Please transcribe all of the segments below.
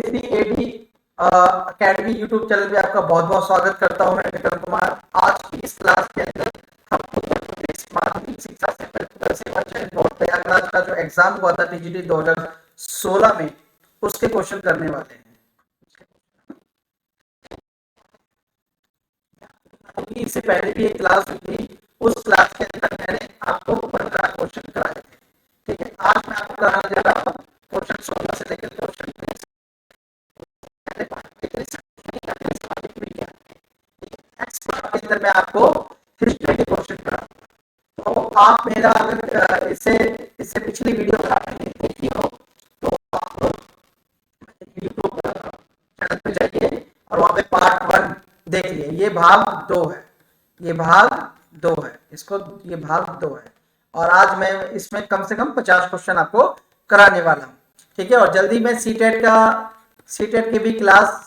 ACAD academy YouTube channel पे आपका बहुत बहुत स्वागत करता हूं। मैं विक्रम कुमार। आज की इस क्लास के अंदर हम उत्तर प्रदेश माध्यमिक शिक्षा सेवा चयन बोर्ड प्रयागराज का जो एग्जाम हुआ था TGT 2016 में, उसके क्वेश्चन करने वाले हैं। इससे पहले भी एक क्लास हुई थी, उस क्लास के अंदर मैंने आपको 15 क्वेश्चन कराए थे। ठीक है, आज मैं आपको कराने जा रहा हूँ क्वेश्चन 16 से लेकर क्वेश्चन के अंदर मैं आपको हिस्ट्री के क्वेश्चन कराऊंगा। तो आप मेरा अगर इससे पिछली वीडियो आपने नहीं देखी हो तो आप यूट्यूब चैनल पे जाइए और वहां पे पार्ट 1 देख लिए। ये भाग 2 है, ये भाग 2 है, ये भाग 2 है। और आज मैं इसमें कम से कम 50 क्वेश्चन आपको कराने वाला हूँ। ठीक है, और जल्दी मैं सीटेट की भी क्लास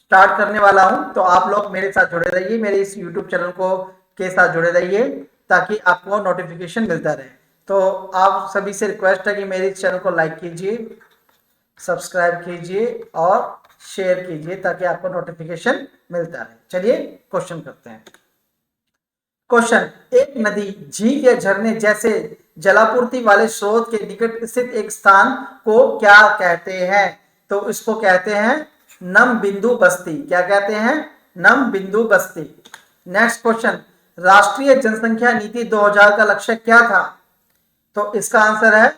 स्टार्ट करने वाला हूं, तो आप लोग मेरे साथ जुड़े रहिए, मेरे इस यूट्यूब चैनल को के साथ जुड़े रहिए ताकि आपको नोटिफिकेशन मिलता रहे। तो आप सभी से रिक्वेस्ट है कि मेरे इस चैनल को लाइक कीजिए, सब्सक्राइब कीजिए और शेयर कीजिए ताकि आपको नोटिफिकेशन मिलता रहे। चलिए क्वेश्चन करते हैं। क्वेश्चन, एक नदी, झील या झरने जैसे जलापूर्ति वाले स्रोत के निकट स्थित एक स्थान को क्या कहते हैं? तो इसको कहते हैं नम बिंदु बस्ती। क्या कहते हैं? नम बिंदु बस्ती। नेक्स्ट क्वेश्चन, राष्ट्रीय जनसंख्या नीति 2000 का लक्ष्य क्या था? तो इसका आंसर है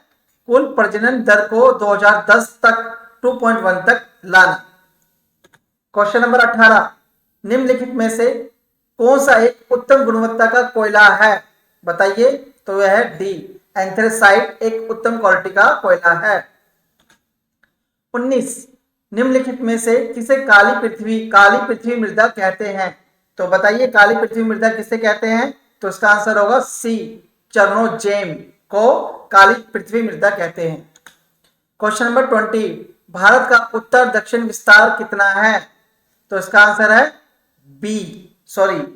कुल प्रजनन दर को 2010 तक 2.1 तक लाना। क्वेश्चन नंबर 18, निम्नलिखित में से कौन सा एक उत्तम गुणवत्ता का कोयला है? बताइए। तो यह है डी, एंथ्रेसाइट एक उत्तम क्वालिटी का कोयला है। 19, निम्नलिखित में से किसे काली पृथ्वी मृदा कहते हैं? तो बताइए काली पृथ्वी मृदा किसे कहते हैं? तो इसका आंसर होगा सी, चरनोजेम को काली पृथ्वी मृदा कहते हैं। क्वेश्चन नंबर 20, भारत का उत्तर दक्षिण विस्तार कितना है? तो इसका आंसर है बी,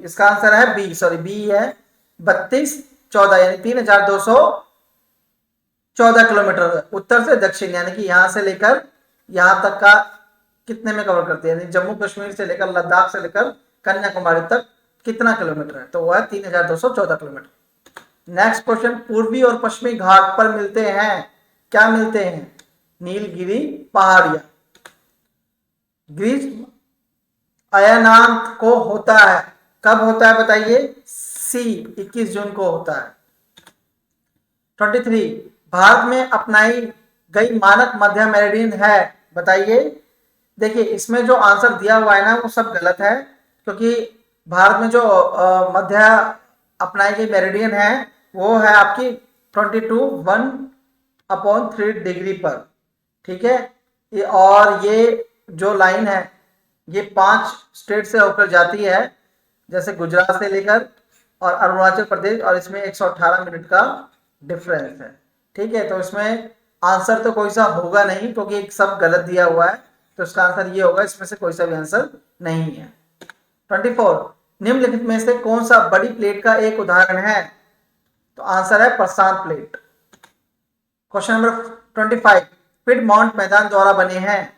इसका आंसर है बी, बी है 3214, यानी 3214 किलोमीटर उत्तर से दक्षिण, यानी कि यहां से लेकर यहां तक का कितने में कवर करते हैं? जम्मू कश्मीर से लेकर लद्दाख से लेकर कन्याकुमारी तक कितना किलोमीटर है? तो वह है 3214 किलोमीटर। नेक्स्ट क्वेश्चन, पूर्वी और पश्चिमी घाट पर मिलते हैं, क्या मिलते हैं? नीलगिरी पहाड़ियां। ग्रीष्म अयनांत को होता है, कब होता है बताइए? सी, 21 जून को होता है। 23, भारत में अपनाई गई मानक मध्य मेरिडियन है, बताइए। देखिए इसमें जो आंसर दिया हुआ है ना वो सब गलत है, क्योंकि भारत में जो मध्य अपनाई गई मेरिडियन है वो है आपकी 22.1/3 डिग्री पर। ठीक है, और ये जो लाइन है ये 5 स्टेट से होकर जाती है, जैसे गुजरात से लेकर और अरुणाचल प्रदेश, और इसमें 118 मिनट का डिफरेंस है। ठीक है, तो इसमें आंसर तो कोई सा होगा नहीं, क्योंकि सब गलत दिया हुआ है, तो इसका आंसर ये होगा, इसमें से कोई सा भी आंसर नहीं है। 24, निम्नलिखित में से कौन सा बड़ी प्लेट का एक उदाहरण है? तो आंसर है प्रशांत प्लेट। क्वेश्चन नंबर 25, पिडमॉन्ट मैदान द्वारा बने हैं,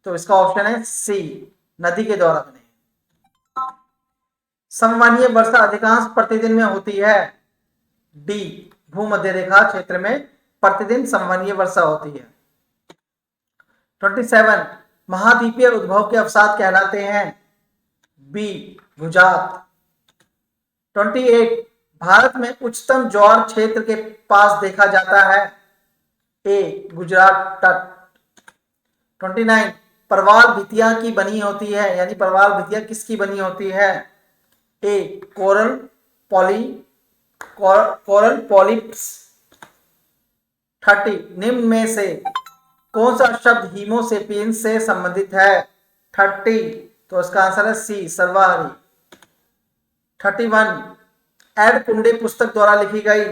तो इसका ऑप्शन है सी, नदी के द्वारा बने। सममानीय वर्षा अधिकांश प्रतिदिन में होती है, डी, भूमध्य रेखा क्षेत्र में प्रतिदिन सममानीय वर्षा होती है। 27, महाद्वीपीय उद्भव के अवसाद कहलाते हैं, बी, भुजात। 28, भारत में उच्चतम ज्वार क्षेत्र के पास देखा जाता है, ए, गुजरात तट। 29, प्रवाल भित्तियां की बनी होती है, यानी प्रवाल भित्तियां किसकी बनी होती है? ए, कोरल पॉलिप्स। 30, निम्न में से कौन सा शब्द हीमोसेपियंस से संबंधित है? 30, तो इसका आंसर है सी, सर्वाहारी। 31, एड कुंडे पुस्तक द्वारा लिखी गई,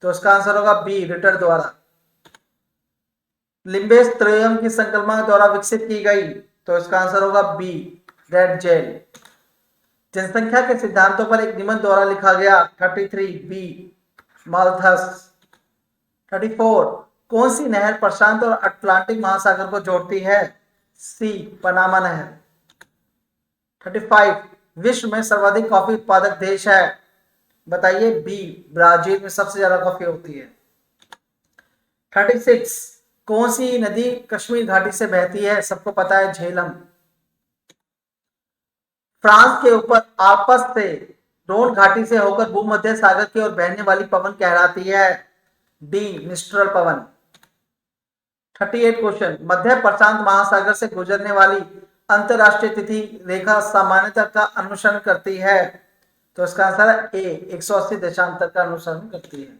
तो इसका आंसर होगा बी, रिटर द्वारा। लिम्बेस त्रयम की संकल्पना द्वारा विकसित की गई, तो इसका आंसर होगा बी, रेड जेल। जनसंख्या के सिद्धांतों पर एक निबंध द्वारा लिखा गया, 33, बी, माल्थस। 34, कौन सी नहर प्रशांत और अटलांटिक महासागर को जोड़ती है? सी पनामा नहर। 35 विश्व में सर्वाधिक कॉफी उत्पादक देश है? बताइए। बी ब्राजील में सबसे ज्यादा कॉफी होती है। 36 कौन सी नदी कश्मीर घाटी से बहती है? सबको पता है, झेलम। फ्रांस के ऊपर आल्प्स से रोन घाटी से होकर भूमध्य सागर की ओर बहने वाली पवन कहलाती है? डी मिस्ट्रल पवन। 38 क्वेश्चन, मध्य प्रशांत महासागर से गुजरने वाली अंतरराष्ट्रीय तिथि रेखा सामान्यतः का अनुसरण करती है? तो इसका आंसर है ए 180 देशांतर का अनुसरण करती है।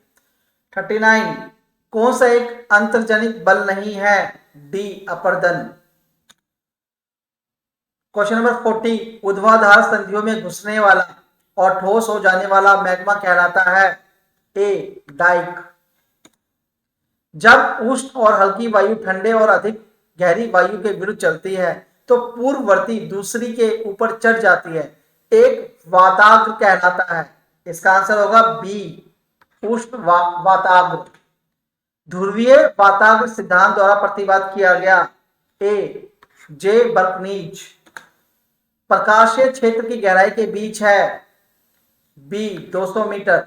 39 कौन सा एक अंतर्जनित बल नहीं है? डी अपर्दन। क्वेश्चन नंबर 40 ऊर्ध्वाधर संधियों में घुसने वाला और ठोस हो जाने वाला मैग्मा कहलाता है? ए डाइक। जब उष्ण और हल्की वायु ठंडे और अधिक गहरी वायु के विरुद्ध चलती है तो पूर्ववर्ती दूसरी के ऊपर चढ़ जाती है, एक वाताग्र कहलाता है? इसका आंसर होगा बी उष्ण वाताग्र। ध्रुवीय वाताग्र सिद्धांत द्वारा प्रतिवाद किया गया? ए जे बर्कनीज। प्रकाशीय क्षेत्र की गहराई के बीच है? B 200 metre.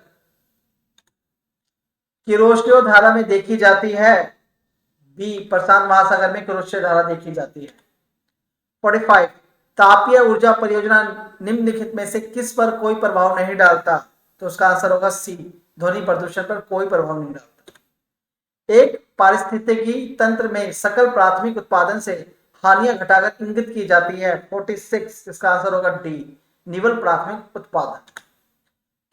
किरोशियो धारा में देखी जाती है? बी प्रशांत महासागर में किरोशियो धारा देखी जाती है। 45 तापीय ऊर्जा परियोजना निम्नलिखित में से किस पर कोई प्रभाव नहीं डालता? तो उसका आंसर होगा सी ध्वनि प्रदूषण पर कोई प्रभाव नहीं डालता। एक पारिस्थितिकी तंत्र में सकल प्राथमिक उत्पादन से हानियां घटाकर इंगित की जाती है? 46 इसका आंसर होगा डी निवल प्राथमिक उत्पादन।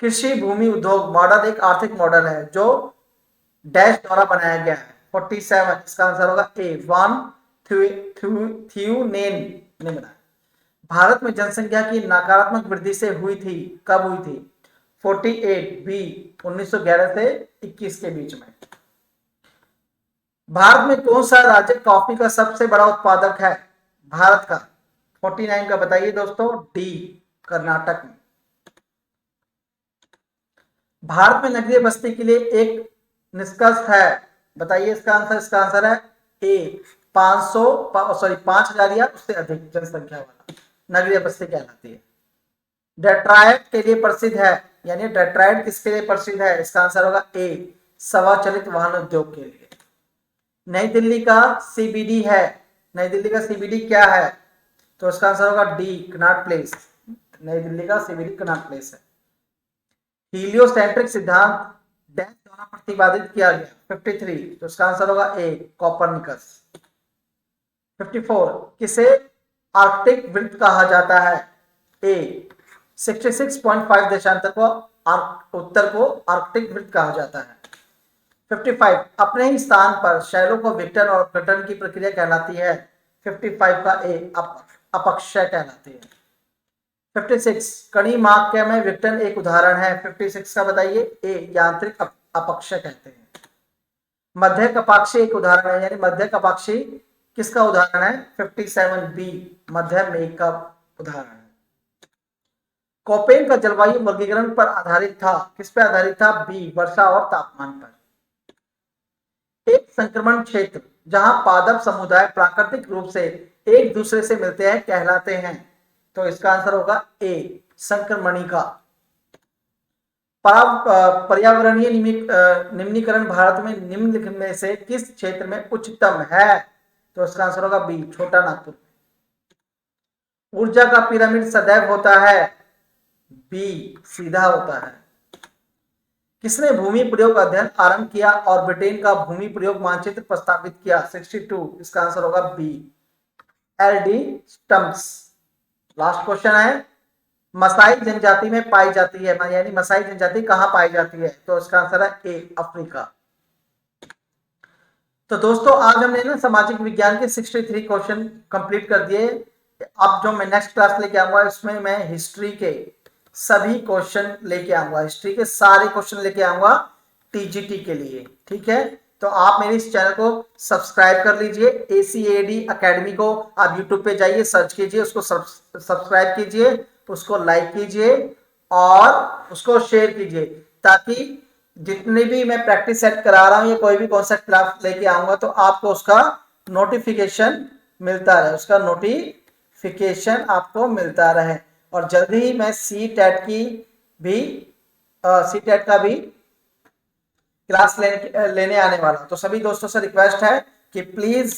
कृषि भूमि उद्योग मॉडल एक आर्थिक मॉडल है जो डैश द्वारा बनाया गया है? 47 इसका आंसर होगा ए वान थियूनेन ने बनाया। भारत में जनसंख्या की नकारात्मक वृद्धि से हुई थी, कब हुई थी? 48 बी 1911 से 21 के बीच में। भारत में कौन सा राज्य कॉफी का सबसे बड़ा उत्पादक है? भारत का 49 का बताइए दोस्तों। डी कर्नाटक में। भारत में नगरीय बस्ती के लिए एक निष्कर्ष है? बताइए इसका आंसर। इसका आंसर है ए 5000 या उससे अधिक जनसंख्या वाला नगरीय बस्ती कहलाती है। डेट्रायड के लिए प्रसिद्ध है, यानी डेट्रायड किसके लिए प्रसिद्ध है? इसका आंसर होगा ए स्वचालित वाहन उद्योग के लिए। नई दिल्ली का सीबीडी है? नई दिल्ली का सीबीडी क्या है? तो इसका आंसर होगा डी कनॉट प्लेस। नई दिल्ली का सीबीडी कनॉट प्लेस है। हीलियोसेंट्रिक सिद्धांत डैश द्वारा प्रतिपादित किया गया? 53 तो इसका आंसर होगा ए कोपरनिकस। 54 किसे आर्कटिक वृत्त कहा जाता है? ए 66.5 देशांतर को उत्तर को आर्कटिक वृत्त कहा जाता है। 55 अपने ही स्थान पर शैलों को विघटन और गठन की प्रक्रिया कहलाती है? 55 का ए अपक्षय कहलाती है। 56 कणी माक्य में विघटन एक उदाहरण है? 56 का बताइए। ए यांत्रिक अपक्षय कहते हैं। मध्य कपाक्षी एक उदाहरण है, यानी मध्य कपाक्षी किसका उदाहरण है? 57 बी मध्य मेघ का उदाहरण है। कोपेन का जलवायु वर्गीकरण पर आधारित था? किस पे आधारित था? बी वर्षा और तापमान पर। एक संक्रमण क्षेत्र जहां पादप समुदाय प्राकृतिक रूप से एक दूसरे से मिलते हैं कहलाते हैं? तो इसका आंसर होगा ए संक्रमणिका। पर्यावरणीय निम्नीकरण भारत में निम्नलिखित में से किस क्षेत्र में उच्चतम है? तो इसका आंसर होगा बी छोटा नागपुर। ऊर्जा का पिरामिड सदैव होता है? बी सीधा होता है। किसने भूमि प्रयोग अध्ययन आरंभ किया और ब्रिटेन का भूमि प्रयोग मानचित्र प्रस्तावित किया? 62 इसका आंसर होगा बी एलडी स्टम्प्स। लास्ट क्वेश्चन है मसाई जनजाति में पाई जाती है, यानी मसाई जनजाति कहां पाई जाती है? तो इसका आंसर है ए अफ्रीका। तो दोस्तों आज हमने ना सामाजिक विज्ञान के 63 क्वेश्चन कंप्लीट कर दिए। अब जो मैं नेक्स्ट क्लास लेके आऊंगा इसमें मैं हिस्ट्री के सभी क्वेश्चन लेके आऊंगा, हिस्ट्री के सारे क्वेश्चन लेके आऊंगा टीजीटी के लिए। ठीक है, तो आप मेरे इस चैनल को सब्सक्राइब कर लीजिए। ACAD अकेडमी को आप यूट्यूब पे जाइए, सर्च कीजिए, उसको सब्सक्राइब कीजिए, उसको लाइक कीजिए और उसको शेयर कीजिए, ताकि जितनी भी मैं प्रैक्टिस सेट करा रहा हूँ, ये कोई भी कॉन्सेप्ट क्लास लेके आऊंगा तो आपको उसका नोटिफिकेशन मिलता रहे, उसका नोटिफिकेशन आपको मिलता रहे। और जल्दी ही मैं सी टेट की भी सी टेट का भी क्लास लेने आने वाला हूं। तो सभी दोस्तों से रिक्वेस्ट है कि प्लीज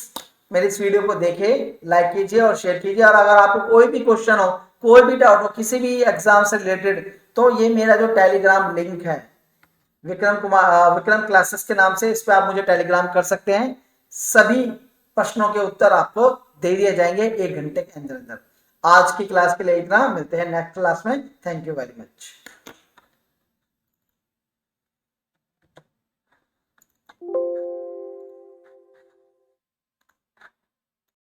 मेरी इस वीडियो को देखें, लाइक कीजिए और शेयर कीजिए। और अगर आपको कोई भी क्वेश्चन हो, कोई भी डाउट हो किसी भी एग्जाम से रिलेटेड, तो ये मेरा जो टेलीग्राम लिंक है विक्रम क्लासेस के नाम से, इस पे आप मुझे टेलीग्राम कर सकते हैं। सभी प्रश्नों के उत्तर आपको दे दिए जाएंगे 1 घंटे के अंदर अंदर। आज की क्लास के लिए इतना, मिलते हैं नेक्स्ट क्लास में। Thank you very much.